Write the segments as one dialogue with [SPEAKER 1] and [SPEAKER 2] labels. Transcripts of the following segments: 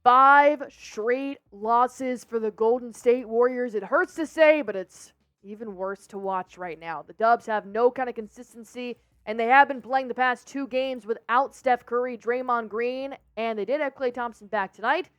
[SPEAKER 1] 5 straight losses for the Golden State Warriors. It hurts to say, but it's even worse to watch right now. The Dubs have no kind of consistency, and they have been playing the past 2 games without Steph Curry, Draymond Green, and they did have Klay Thompson back tonight,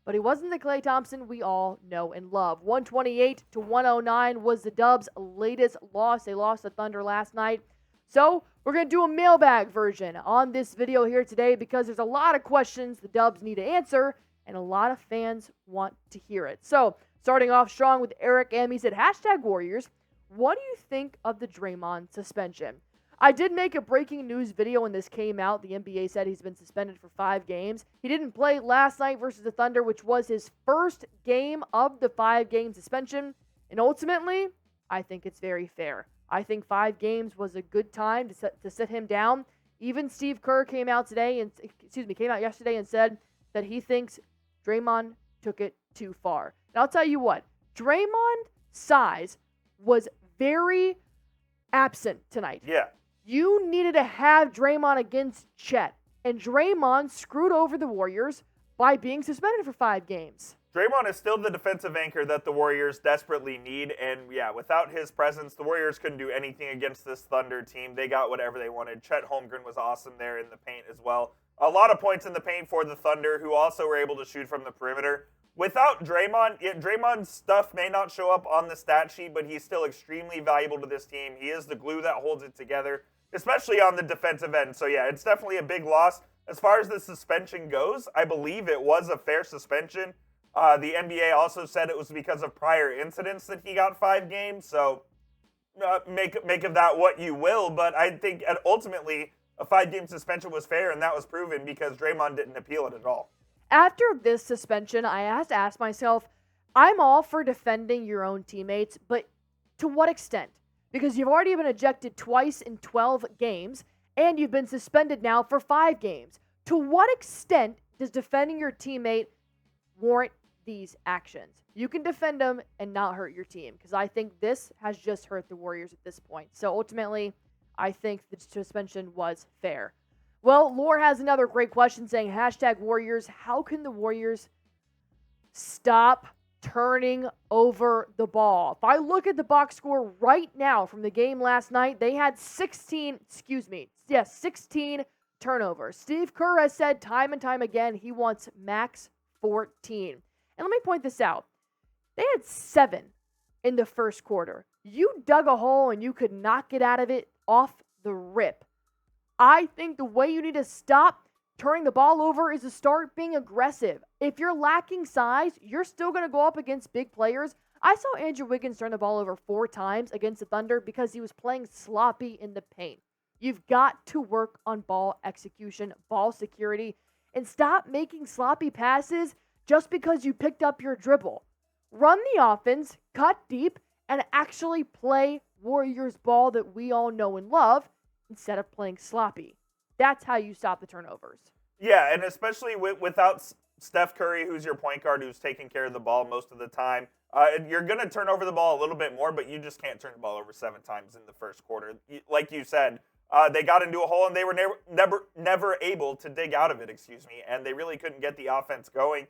[SPEAKER 1] but he wasn't the Klay Thompson we all know and love. 128-109 was the Dubs' latest loss. They lost the Thunder last night. So we're going to do a mailbag version on this video here today because there's a lot of questions the Dubs need to answer, and a lot of fans want to hear it. So starting off strong with Eric M. He said, #Warriors, what do you think of the Draymond suspension? I did make a breaking news video when this came out. The NBA said he's been suspended for 5 games. He didn't play last night versus the Thunder, which was his first game of the 5-game suspension. And ultimately, I think it's very fair. I think 5 games was a good time to sit him down. Even Steve Kerr came out yesterday and said that he thinks Draymond took it too far. And I'll tell you what, Draymond's size was very absent tonight.
[SPEAKER 2] Yeah.
[SPEAKER 1] You needed to have Draymond against Chet, and Draymond screwed over the Warriors by being suspended for 5 games.
[SPEAKER 2] Draymond is still the defensive anchor that the Warriors desperately need, and yeah, without his presence, the Warriors couldn't do anything against this Thunder team. They got whatever they wanted. Chet Holmgren was awesome there in the paint as well. A lot of points in the paint for the Thunder, who also were able to shoot from the perimeter. Without Draymond, Draymond's stuff may not show up on the stat sheet, but he's still extremely valuable to this team. He is the glue that holds it together, especially on the defensive end. So yeah, it's definitely a big loss. As far as the suspension goes, I believe it was a fair suspension. The NBA also said it was because of prior incidents that he got 5 games. So make of that what you will. But I think ultimately a 5-game suspension was fair, and that was proven because Draymond didn't appeal it at all.
[SPEAKER 1] After this suspension, I have to ask myself, I'm all for defending your own teammates, but to what extent? Because you've already been ejected twice in 12 games, and you've been suspended now for 5 games. To what extent does defending your teammate warrant these actions? You can defend them and not hurt your team, because I think this has just hurt the Warriors at this point. So ultimately, I think the suspension was fair. Well, Lore has another great question saying, #Warriors, how can the Warriors stop turning over the ball? If I look at the box score right now from the game last night, they had 16 turnovers. Steve Kerr has said time and time again he wants max 14. And let me point this out. They had 7 in the first quarter. You dug a hole and you could not get out of it off the rip. I think the way you need to stop turning the ball over is to start being aggressive. If you're lacking size, you're still going to go up against big players. I saw Andrew Wiggins turn the ball over 4 times against the Thunder because he was playing sloppy in the paint. You've got to work on ball execution, ball security, and stop making sloppy passes just because you picked up your dribble. Run the offense, cut deep, and actually play Warriors ball that we all know and love instead of playing sloppy. That's how you stop the turnovers.
[SPEAKER 2] Yeah, and especially without Steph Curry, who's your point guard, who's taking care of the ball most of the time, you're going to turn over the ball a little bit more, but you just can't turn the ball over 7 times in the first quarter. Like you said, they got into a hole and they were never able to dig out of it, and they really couldn't get the offense going.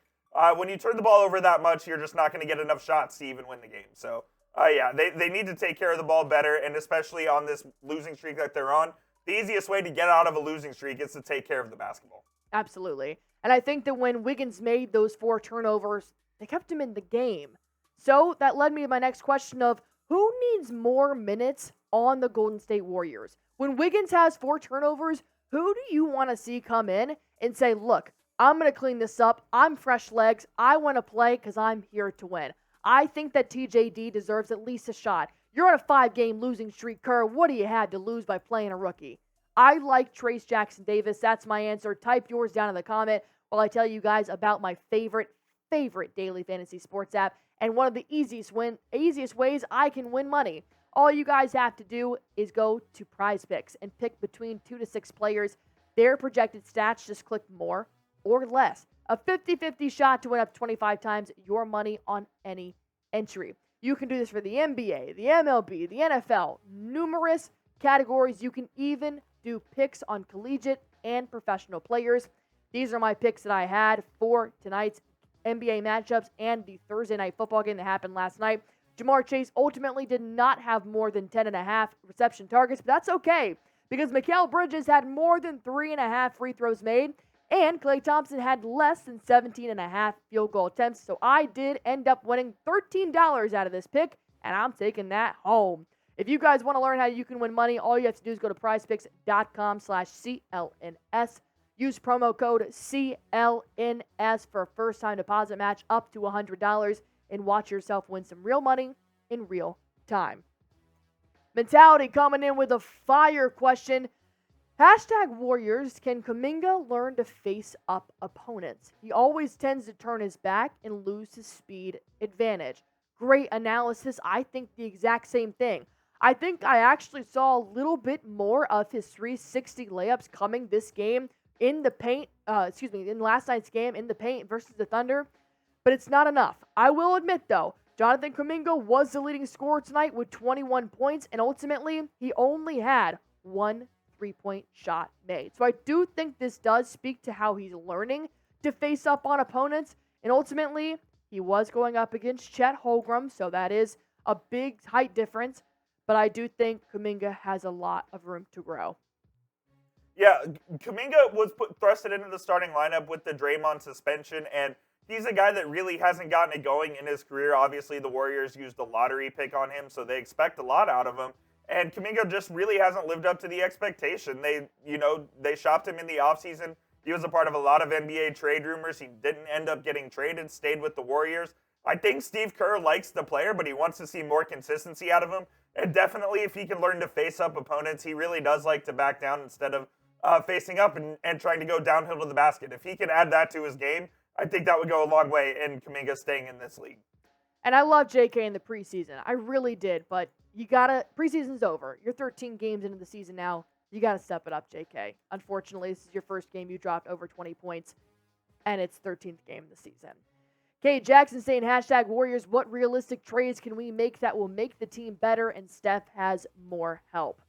[SPEAKER 2] When you turn the ball over that much, you're just not going to get enough shots to even win the game. So, they need to take care of the ball better, and especially on this losing streak that they're on, the easiest way to get out of a losing streak is to take care of the basketball.
[SPEAKER 1] Absolutely. And I think that when Wiggins made those 4 turnovers, they kept him in the game. So that led me to my next question of who needs more minutes on the Golden State Warriors? When Wiggins has 4 turnovers, who do you want to see come in and say, look, I'm going to clean this up. I'm fresh legs. I want to play because I'm here to win. I think that TJD deserves at least a shot. You're on a 5-game losing streak, Kerr. What do you have to lose by playing a rookie? I like Trace Jackson Davis. That's my answer. Type yours down in the comment while I tell you guys about my favorite daily fantasy sports app and one of the easiest ways I can win money. All you guys have to do is go to PrizePicks and pick between 2 to 6 players. Their projected stats, just click more or less. A 50-50 shot to win up to 25 times your money on any entry. You can do this for the NBA, the MLB, the NFL, numerous categories. You can even do picks on collegiate and professional players. These are my picks that I had for tonight's NBA matchups and the Thursday night football game that happened last night. Jamar Chase ultimately did not have more than 10.5 reception targets, but that's okay because Mikal Bridges had more than 3.5 free throws made, and Klay Thompson had less than 17.5 field goal attempts. So I did end up winning $13 out of this pick, and I'm taking that home. If you guys want to learn how you can win money, all you have to do is go to prizepicks.com/CLNS. Use promo code CLNS for a first-time deposit match up to $100 and watch yourself win some real money in real time. Mentality coming in with a fire question. #Warriors, can Kuminga learn to face up opponents? He always tends to turn his back and lose his speed advantage. Great analysis. I think the exact same thing. I think I actually saw a little bit more of his 360 layups coming this game in the paint, in last night's game in the paint versus the Thunder, but it's not enough. I will admit, though, Jonathan Kuminga was the leading scorer tonight with 21 points, and ultimately, he only had one three-point shot made. So I do think this does speak to how he's learning to face up on opponents, and ultimately, he was going up against Chet Holmgren, so that is a big height difference, but I do think Kuminga has a lot of room to grow.
[SPEAKER 2] Yeah, Kuminga was thrusted into the starting lineup with the Draymond suspension, and he's a guy that really hasn't gotten it going in his career. Obviously, the Warriors used a lottery pick on him, so they expect a lot out of him. And Kuminga just really hasn't lived up to the expectation. They shopped him in the offseason. He was a part of a lot of NBA trade rumors. He didn't end up getting traded, stayed with the Warriors. I think Steve Kerr likes the player, but he wants to see more consistency out of him. And definitely, if he can learn to face up opponents, he really does like to back down instead of facing up and trying to go downhill to the basket. If he can add that to his game, I think that would go a long way in Kuminga staying in this league.
[SPEAKER 1] And I love JK in the preseason. I really did, but preseason's over. You're 13 games into the season now. You got to step it up, JK. Unfortunately, this is your first game you dropped over 20 points, and it's 13th game of the season. Kate Jackson saying, #Warriors, what realistic trades can we make that will make the team better and Steph has more help?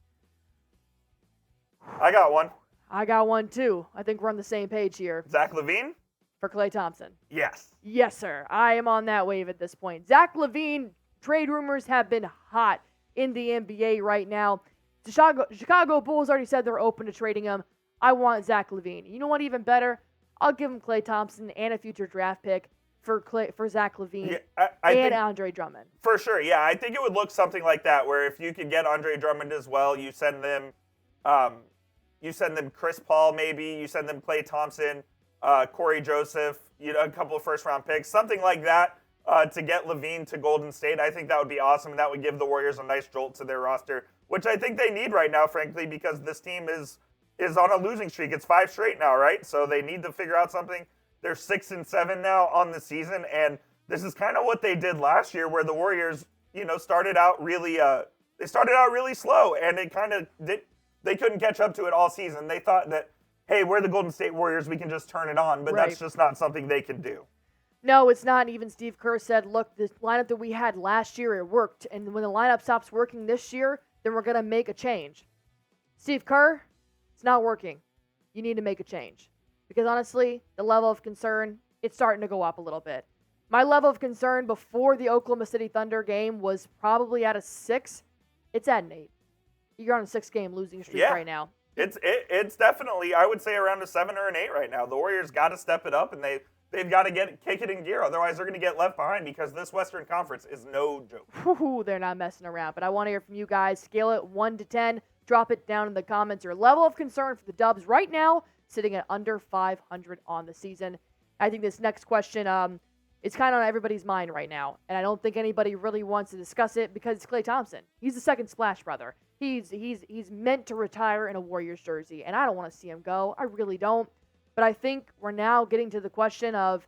[SPEAKER 2] I got one.
[SPEAKER 1] I got one, too. I think we're on the same page here.
[SPEAKER 2] Zach LaVine?
[SPEAKER 1] For Klay Thompson.
[SPEAKER 2] Yes.
[SPEAKER 1] Yes, sir. I am on that wave at this point. Zach LaVine, trade rumors have been hot in the NBA right now. The Chicago Bulls already said they're open to trading him. I want Zach LaVine. You know what? Even better, I'll give him Klay Thompson and a future draft pick for Zach LaVine and Andre Drummond.
[SPEAKER 2] For sure, yeah. I think it would look something like that, where if you could get Andre Drummond as well, you send them Chris Paul maybe, you send them Klay Thompson, Corey Joseph, a couple of first-round picks, something like that to get LaVine to Golden State. I think that would be awesome, and that would give the Warriors a nice jolt to their roster, which I think they need right now, frankly, because this team is on a losing streak. It's 5 straight now, right? So they need to figure out something. They're 6-7 now on the season, and this is kind of what they did last year, where the Warriors, started out really slow, and they couldn't catch up to it all season. They thought that, hey, we're the Golden State Warriors, we can just turn it on, but That's just not something they can do.
[SPEAKER 1] No, it's not. Even Steve Kerr said, look, this lineup that we had last year, it worked, and when the lineup stops working this year, then we're going to make a change. Steve Kerr, it's not working. You need to make a change. Because honestly, the level of concern, it's starting to go up a little bit. My level of concern before the Oklahoma City Thunder game was probably at a 6. It's at an 8. You're on a 6-game losing streak right now.
[SPEAKER 2] It's definitely, I would say, around a 7 or an 8 right now. The Warriors got to step it up, and they've got to kick it in gear. Otherwise, they're going to get left behind because this Western Conference is no joke.
[SPEAKER 1] Ooh, they're not messing around. But I want to hear from you guys. Scale it 1 to 10. Drop it down in the comments. Your level of concern for the Dubs right now, sitting at under 500 on the season. I think this next question is kind of on everybody's mind right now, and I don't think anybody really wants to discuss it because it's Klay Thompson. He's the second Splash Brother. He's meant to retire in a Warriors jersey, and I don't want to see him go. I really don't. But I think we're now getting to the question of,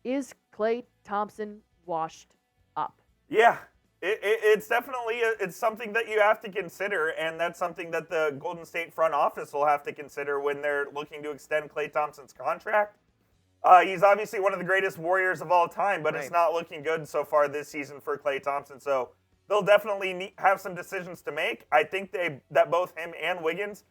[SPEAKER 1] is Klay Thompson washed up?
[SPEAKER 2] Yeah, it's definitely it's something that you have to consider, and that's something that the Golden State front office will have to consider when they're looking to extend Klay Thompson's contract. He's obviously one of the greatest Warriors of all time, but It's not looking good so far this season for Klay Thompson. So they'll definitely have some decisions to make. I think that both him and Wiggins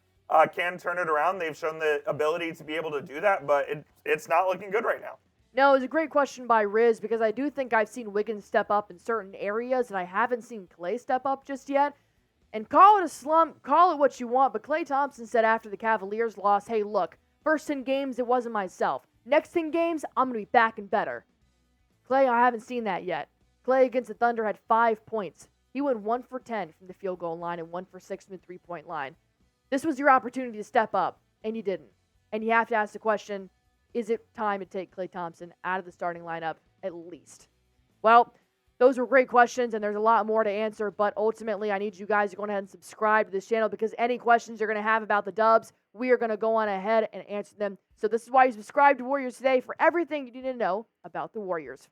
[SPEAKER 2] can turn it around. They've shown the ability to be able to do that, but it's not looking good right now.
[SPEAKER 1] No, it's a great question by Riz because I do think I've seen Wiggins step up in certain areas, and I haven't seen Klay step up just yet. And call it a slump, call it what you want, but Klay Thompson said after the Cavaliers lost, hey, look, first 10 games, it wasn't myself. Next 10 games, I'm going to be back and better. Klay, I haven't seen that yet. Klay against the Thunder had 5 points. He went 1 for 10 from the field goal line and 1 for 6 from the three-point line. This was your opportunity to step up, and you didn't. And you have to ask the question, is it time to take Klay Thompson out of the starting lineup at least? Well, those were great questions, and there's a lot more to answer, but ultimately I need you guys to go ahead and subscribe to this channel because any questions you're going to have about the Dubs, we are going to go on ahead and answer them. So this is why you subscribe to Warriors Today for everything you need to know about the Warriors.